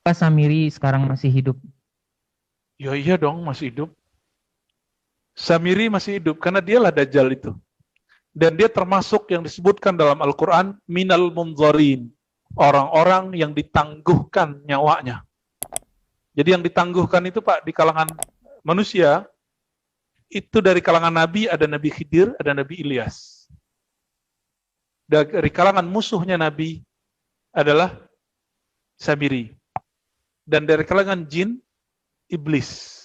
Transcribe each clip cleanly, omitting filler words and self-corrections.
Pak Samiri sekarang masih hidup? Ya iya dong, masih hidup. Samiri masih hidup karena dialah Dajjal itu. Dan dia termasuk yang disebutkan dalam Al-Quran minal munzarin, orang-orang yang ditangguhkan nyawanya. Jadi yang ditangguhkan itu Pak di kalangan manusia itu dari kalangan Nabi ada Nabi Khidir, ada Nabi Ilyas. Dari kalangan musuhnya Nabi adalah Samiri. Dan dari kalangan jin, iblis.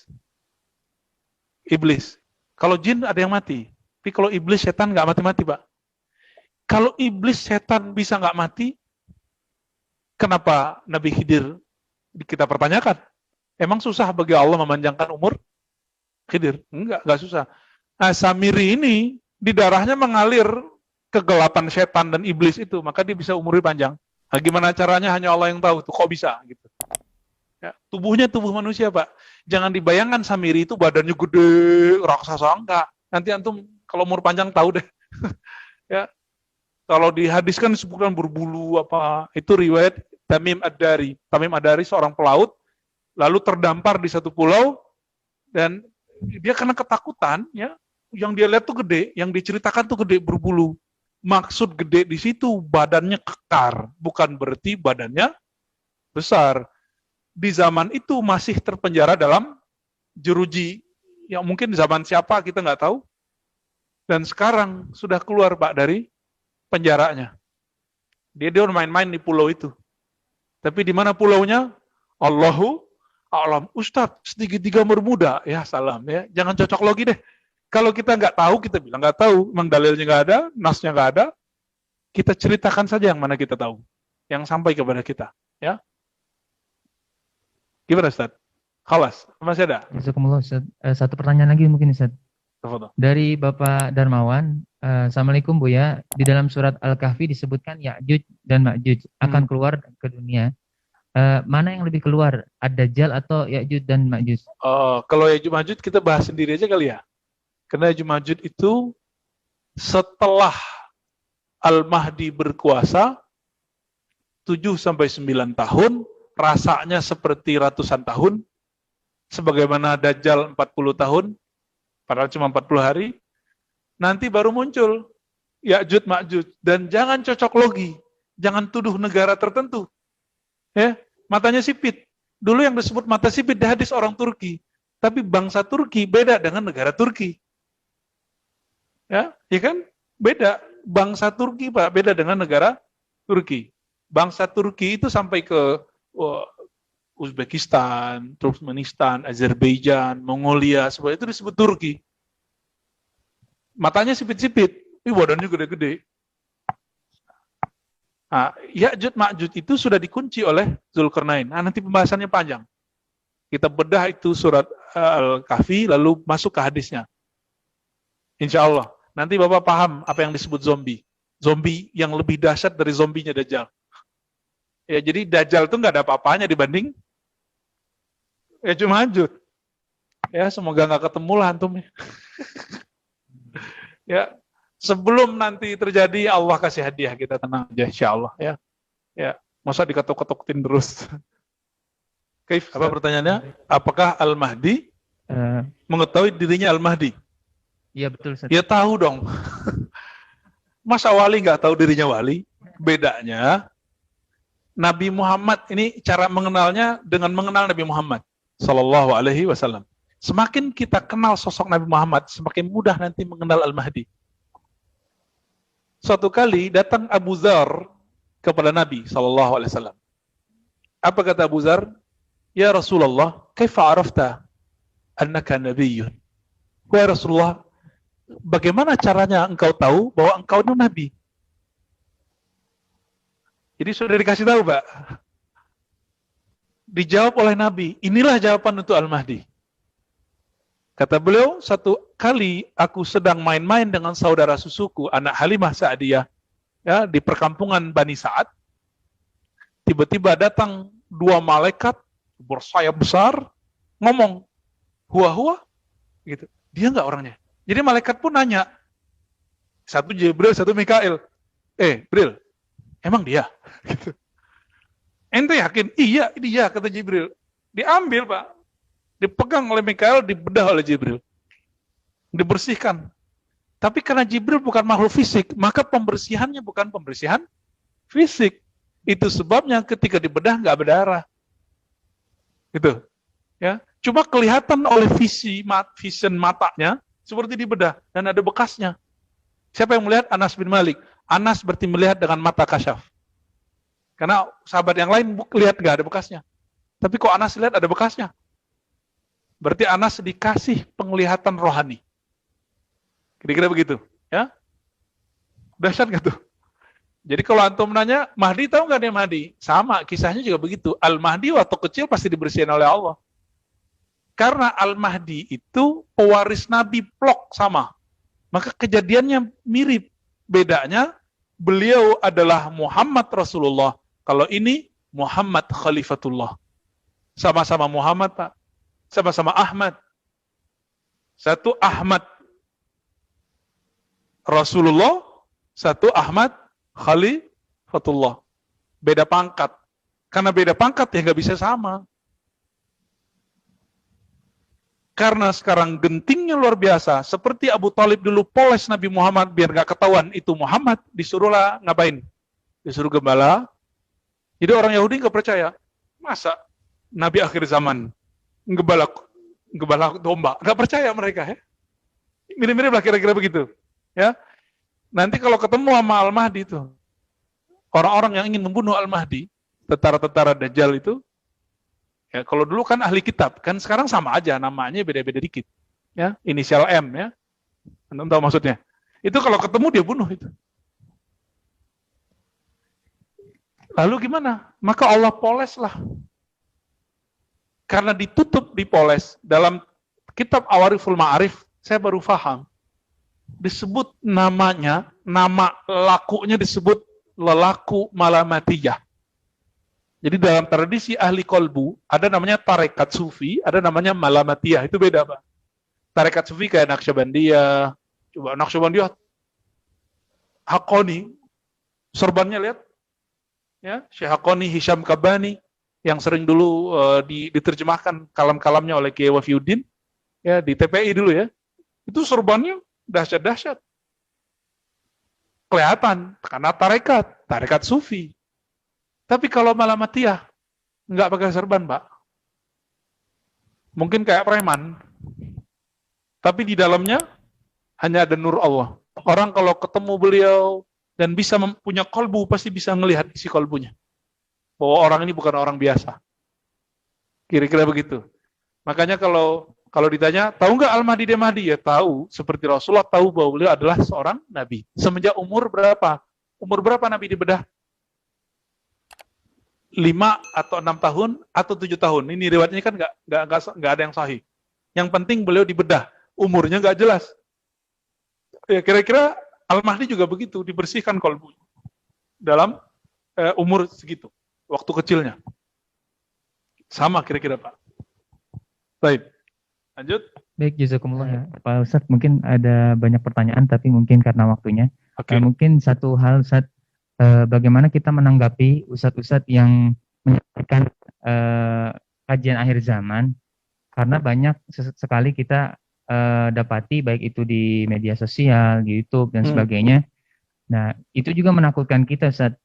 Iblis. Kalau jin ada yang mati. Tapi kalau iblis, setan nggak mati-mati, Pak. Kalau iblis, setan bisa nggak mati, kenapa Nabi Khidir kita pertanyakan? Emang susah bagi Allah memanjangkan umur Khidir? Enggak susah. Nah, Samiri ini di darahnya mengalir kegelapan setan dan iblis itu, maka dia bisa umurnya panjang. Nah, gimana caranya hanya Allah yang tahu tuh, kok bisa gitu. Ya, tubuhnya tubuh manusia, Pak. Jangan dibayangkan Samiri itu badannya gede, raksasa, enggak. Nanti antum kalau umur panjang tahu deh. Ya, kalau di hadis kan disebutkan berbulu apa, itu riwayat Tamim Ad-Dari. Tamim Ad-Dari seorang pelaut, lalu terdampar di satu pulau, dan dia karena ketakutan, ya, yang dia lihat tuh gede, yang diceritakan tuh gede, berbulu. Maksud gede di situ badannya kekar, bukan berarti badannya besar. Di zaman itu masih terpenjara dalam jeruji, yang mungkin zaman siapa kita nggak tahu. Dan sekarang sudah keluar Pak dari penjaranya. Dia main-main di pulau itu. Tapi di mana pulaunya? Allahu a'lam. Ustadz, segitiga bermuda. Ya salam ya. Jangan cocok logi deh. Kalau kita nggak tahu, kita bilang nggak tahu. Memang dalilnya nggak ada, nasnya nggak ada. Kita ceritakan saja yang mana kita tahu. Yang sampai kepada kita. Ya. Gimana Ustadz? Khalas, masih ada? Satu pertanyaan lagi mungkin Ustaz. Dari Bapak Darmawan, Assalamualaikum Buya. Di dalam surat Al-Kahfi disebutkan Ya'juj dan Ma'juj akan keluar ke dunia. Mana yang lebih keluar, Ad-Dajjal atau Ya'juj dan Ma'juj? Kalau Ya'juj Ma'juj kita bahas sendiri aja kali ya. Karena Ya'juj Ma'juj itu setelah Al-Mahdi berkuasa 7-9 tahun, rasanya seperti ratusan tahun, sebagaimana Dajjal 40 tahun, padahal cuma 40 hari, nanti baru muncul Ya'juj Ma'juj. Dan jangan cocok logi, jangan tuduh negara tertentu. Ya, matanya sipit. Dulu yang disebut mata sipit di hadis orang Turki, tapi bangsa Turki beda dengan negara Turki. Ya kan? Beda. Bangsa Turki Pak, beda dengan negara Turki. Bangsa Turki itu sampai ke Uzbekistan, Turkmenistan, Azerbaijan, Mongolia, semua itu disebut Turki. Matanya sipit-sipit, badannya gede-gede. Nah, Ya'juj Ma'juj itu sudah dikunci oleh Zulkarnain. Nah, nanti pembahasannya panjang. Kita bedah itu surat Al-Kahfi, lalu masuk ke hadisnya. Insya Allah. Nanti Bapak paham apa yang disebut zombie. Zombie yang lebih dahsyat dari zombinya Dajjal. Ya, jadi Dajjal itu nggak ada apa-apanya dibanding Ya'juj Ma'juj. Ya, semoga nggak ketemu lah antum. Ya, sebelum nanti terjadi, Allah kasih hadiah, kita tenang aja insya Allah. Ya, masa diketuk-ketukin terus. Kaif, apa pertanyaannya? Apakah Al-Mahdi mengetahui dirinya Al-Mahdi? Iya betul Ustaz. Ya tahu dong. Masa wali nggak tahu dirinya wali? Bedanya Nabi Muhammad ini cara mengenalnya dengan mengenal Nabi Muhammad Sallallahu Alaihi Wasallam. Semakin kita kenal sosok Nabi Muhammad, semakin mudah nanti mengenal Al-Mahdi. Suatu kali datang Abu Dzar kepada Nabi Sallallahu Alaihi Wasallam. Apa kata Abu Dzar? Ya Rasulullah, kaifa arafta annaka nabiyyun? Wahai Rasulullah, bagaimana caranya engkau tahu bahwa engkau itu Nabi? Jadi sudah dikasih tahu, Pak. Dijawab oleh Nabi, inilah jawaban untuk Al-Mahdi. Kata beliau, satu kali aku sedang main-main dengan saudara susuku, anak Halimah Sa'diyah, ya, di perkampungan Bani Sa'ad. Tiba-tiba datang dua malaikat bersayap besar, ngomong, huwa-huwa, gitu. Dia enggak orangnya. Jadi malaikat pun nanya, satu Jibril, satu Mikail, Jibril, emang dia? Gitu. Ente yakin? Iya, iya kata Jibril. Diambil Pak. Dipegang oleh Mikael, dibedah oleh Jibril. Dibersihkan. Tapi karena Jibril bukan makhluk fisik, maka pembersihannya bukan pembersihan fisik. Itu sebabnya ketika dibedah nggak berdarah. Gitu. Ya. Cuma kelihatan oleh vision matanya seperti dibedah dan ada bekasnya. Siapa yang melihat? Anas bin Malik. Anas berarti melihat dengan mata kasyaf. Karena sahabat yang lain lihat nggak ada bekasnya. Tapi kok Anas lihat ada bekasnya? Berarti Anas dikasih penglihatan rohani. Kira-kira begitu, ya? Dahsyat nggak tuh? Jadi kalau antum nanya, Mahdi tahu nggak dia Mahdi? Sama, kisahnya juga begitu. Al-Mahdi waktu kecil pasti dibersihin oleh Allah. Karena Al-Mahdi itu pewaris Nabi plok sama. Maka kejadiannya mirip. Bedanya, beliau adalah Muhammad Rasulullah. Kalau ini, Muhammad Khalifatullah. Sama-sama Muhammad, Pak. Sama-sama Ahmad. Satu Ahmad Rasulullah, satu Ahmad Khalifatullah. Beda pangkat. Karena beda pangkat ya nggak bisa sama. Karena sekarang gentingnya luar biasa. Seperti Abu Thalib dulu poles Nabi Muhammad biar nggak ketahuan itu Muhammad. Disuruhlah ngapain? Disuruh gembala. Jadi orang Yahudi nggak percaya. Masa Nabi akhir zaman gembala domba? Nggak percaya mereka ya. Mirip-mirip lah kira-kira begitu. Ya, nanti kalau ketemu sama Al-Mahdi itu, orang-orang yang ingin membunuh Al-Mahdi, tentara-tentara Dajjal itu, ya kalau dulu kan ahli kitab, kan sekarang sama aja, namanya beda-beda dikit, ya, inisial M, ya, anda tahu maksudnya. Itu kalau ketemu dia bunuh itu. Lalu gimana? Maka Allah poles lah. Karena ditutup, dipoles dalam kitab Awariful Ma'arif, saya baru paham. Disebut namanya, nama lakunya disebut lelaku malamatiyah. Jadi dalam tradisi ahli kolbu, ada namanya tarekat sufi, ada namanya malamatiyah. Itu beda, Pak. Tarekat sufi kayak Naqsyabandiyah. Coba Naqsyabandiyah, Haqqani, sorbannya lihat. Ya, Syekh Haqqani, Hisham Kabani, yang sering dulu diterjemahkan kalam-kalamnya oleh Kiai Wafiuddin, ya, di TPI dulu ya. Itu sorbannya dahsyat-dahsyat. Kelihatan, karena tarekat sufi. Tapi kalau malamatiyah, nggak pakai serban, Pak. Mungkin kayak preman. Tapi di dalamnya, hanya ada nur Allah. Orang kalau ketemu beliau, dan bisa punya kolbu, pasti bisa melihat isi kolbunya. Bahwa orang ini bukan orang biasa. Kira-kira begitu. Makanya kalau ditanya, tahu nggak Al-Mahdi dia Mahdi? Ya tahu, seperti Rasulullah tahu bahwa beliau adalah seorang Nabi. Semenjak umur berapa? Umur berapa Nabi dibedah? 5 atau 6 tahun atau 7 tahun. Ini riwayatnya kan nggak ada yang sahih. Yang penting beliau dibedah. Umurnya nggak jelas. Ya kira-kira Al-Mahdi juga begitu, dibersihkan kolbu dalam umur segitu, waktu kecilnya. Sama kira-kira Pak. Baik. Lanjut. Baik, jazakumullah ya. Pak Ustadz, mungkin ada banyak pertanyaan, tapi mungkin karena waktunya. Okay. Mungkin satu hal, Ustadz, bagaimana kita menanggapi ustadz-ustadz yang menyampaikan kajian akhir zaman, karena banyak sekali kita dapati, baik itu di media sosial, di YouTube, dan sebagainya. Nah, itu juga menakutkan kita, Ustadz.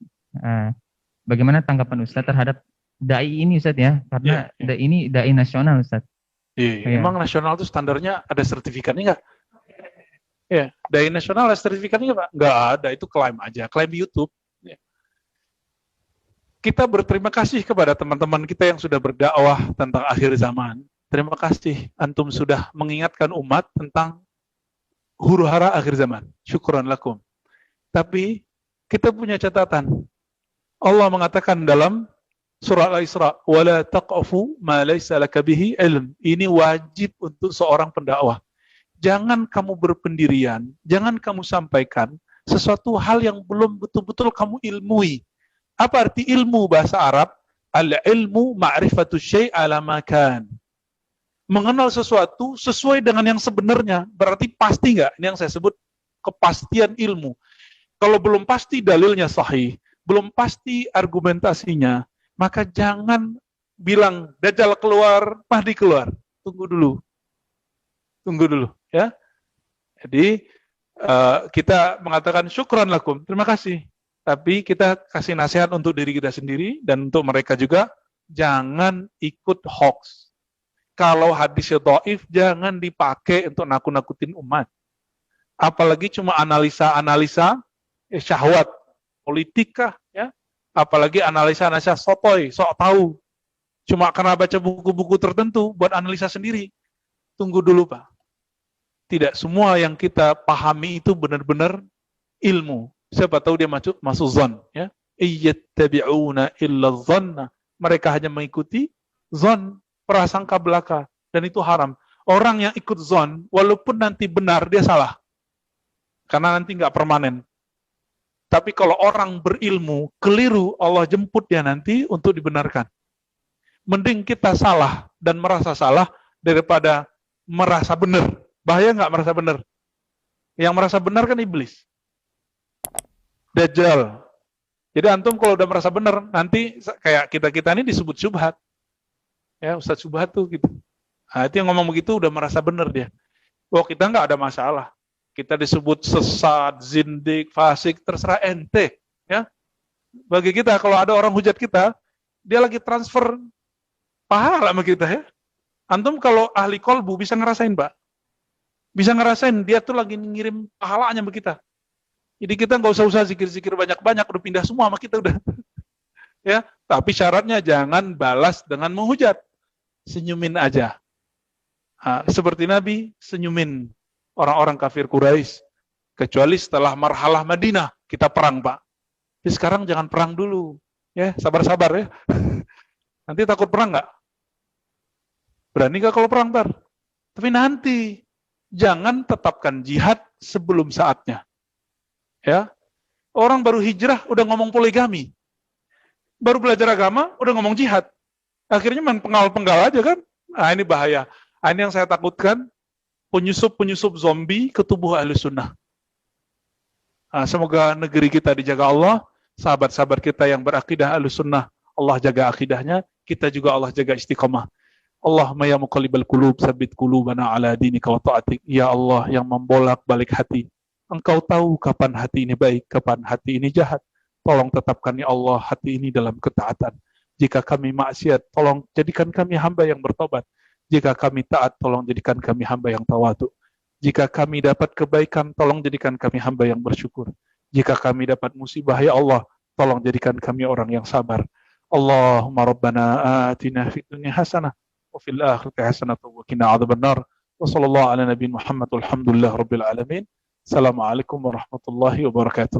Bagaimana tanggapan Ustadz terhadap dai ini, Ustadz ya? Karena ini dai nasional, Ustadz. Iya. Emang nasional itu standarnya ada sertifikatnya nggak? Ya, dai nasional ada sertifikatnya Pak? Nggak ada, itu klaim aja, klaim YouTube. Ya. Kita berterima kasih kepada teman-teman kita yang sudah berdakwah tentang akhir zaman. Terima kasih, antum sudah mengingatkan umat tentang huru-hara akhir zaman. Syukran lakum. Tapi kita punya catatan. Allah mengatakan dalam surah Al-Isra, "Wala taqfu ma laysa laka bihi ilm." Ini wajib untuk seorang pendakwah. Jangan kamu berpendirian, jangan kamu sampaikan sesuatu hal yang belum betul-betul kamu ilmui. Apa arti ilmu bahasa Arab? Al-ilmu ma'rifatu syai' ala makan. Mengenal sesuatu sesuai dengan yang sebenarnya. Berarti pasti nggak? Ini yang saya sebut kepastian ilmu. Kalau belum pasti dalilnya sahih, belum pasti argumentasinya, maka jangan bilang Dajjal keluar, Mahdi keluar. Tunggu dulu, ya. Jadi kita mengatakan syukran lakum, terima kasih. Tapi kita kasih nasihat untuk diri kita sendiri dan untuk mereka juga, jangan ikut hoax. Kalau hadisnya dhaif, jangan dipakai untuk nakut-nakutin umat. Apalagi cuma analisa-analisa syahwat politik kah, ya? Apalagi analisa-analisa sotoy, sok tahu. Cuma karena baca buku-buku tertentu buat analisa sendiri. Tunggu dulu, Pak. Tidak semua yang kita pahami itu benar-benar ilmu. Siapa tahu dia masuk zon, ya. Iyattabi'una illa dhanna. Mereka hanya mengikuti zon, prasangka belaka, dan itu haram. Orang yang ikut zon, walaupun nanti benar, dia salah. Karena nanti nggak permanen. Tapi kalau orang berilmu, keliru, Allah jemput dia nanti untuk dibenarkan. Mending kita salah dan merasa salah daripada merasa benar. Bahaya nggak merasa benar? Yang merasa benar kan iblis. Dajjal. Jadi antum kalau udah merasa benar, nanti kayak kita ini disebut syubhat. Ya, Ustaz syubhat tuh gitu. Nah, itu yang ngomong begitu udah merasa benar dia. Wah, kita nggak ada masalah. Kita disebut sesat, zindik, fasik, terserah ente. Ya. Bagi kita, kalau ada orang hujat kita, dia lagi transfer pahala sama kita, ya. Antum kalau ahli kolbu bisa ngerasain, Pak. Bisa ngerasain dia tuh lagi ngirim pahalanya sama kita. Jadi kita nggak usah zikir-zikir banyak-banyak, udah pindah semua sama kita udah. Ya, tapi syaratnya jangan balas dengan menghujat. Senyumin aja. Nah, seperti Nabi senyumin orang-orang kafir Quraisy. Kecuali setelah marhalah Madinah kita perang, Pak. Jadi sekarang jangan perang dulu. Ya, sabar-sabar ya. Nanti takut perang nggak? Berani nggak kalau perang ntar? Tapi nanti jangan tetapkan jihad sebelum saatnya. Ya, orang baru hijrah udah ngomong poligami, baru belajar agama udah ngomong jihad, akhirnya main penggal-penggal aja kan? Nah ini bahaya. Nah, ini yang saya takutkan, penyusup zombie ke tubuh ahli sunnah. Nah, semoga negeri kita dijaga Allah, sahabat-sahabat kita yang berakidah ahli sunnah, Allah jaga akidahnya, kita juga Allah jaga istiqamah. Allahumma ya muqallibal qulub, tsabbit qulubana ala dinika wa ta'atik. Ya Allah yang membolak-balik hati, Engkau tahu kapan hati ini baik, kapan hati ini jahat. Tolong tetapkan ya Allah hati ini dalam ketaatan. Jika kami maksiat, tolong jadikan kami hamba yang bertobat. Jika kami taat, tolong jadikan kami hamba yang tawadu. Jika kami dapat kebaikan, tolong jadikan kami hamba yang bersyukur. Jika kami dapat musibah, ya Allah, tolong jadikan kami orang yang sabar. Allahumma rabbana atina fid dunya hasanah wa fil akhirati hasanah wa qina adzabannar. Wa sallallahu ala nabiyina Muhammad walhamdulillah rabbil alamin. Assalamualaikum warahmatullahi wabarakatuh.